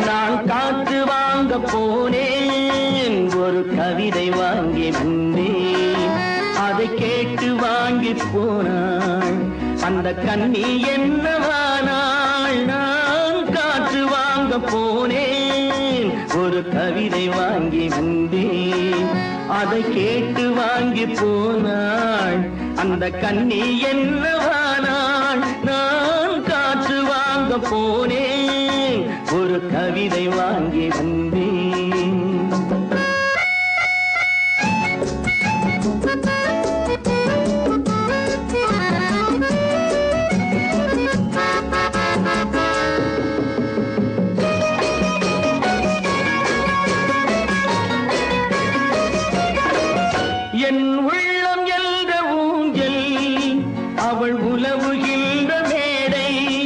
நான் காற்று வாங்க போனேன், ஒரு கவிதை வாங்கி வந்தேன். அதை கேட்டு வாங்கி போனாள் அந்த கண்ணி என்னவானாள். நான் காற்று வாங்க போனேன், ஒரு கவிதை வாங்கி வந்தேன். அதை கேட்டு வாங்கி போனாள் அந்த கண்ணி என்ன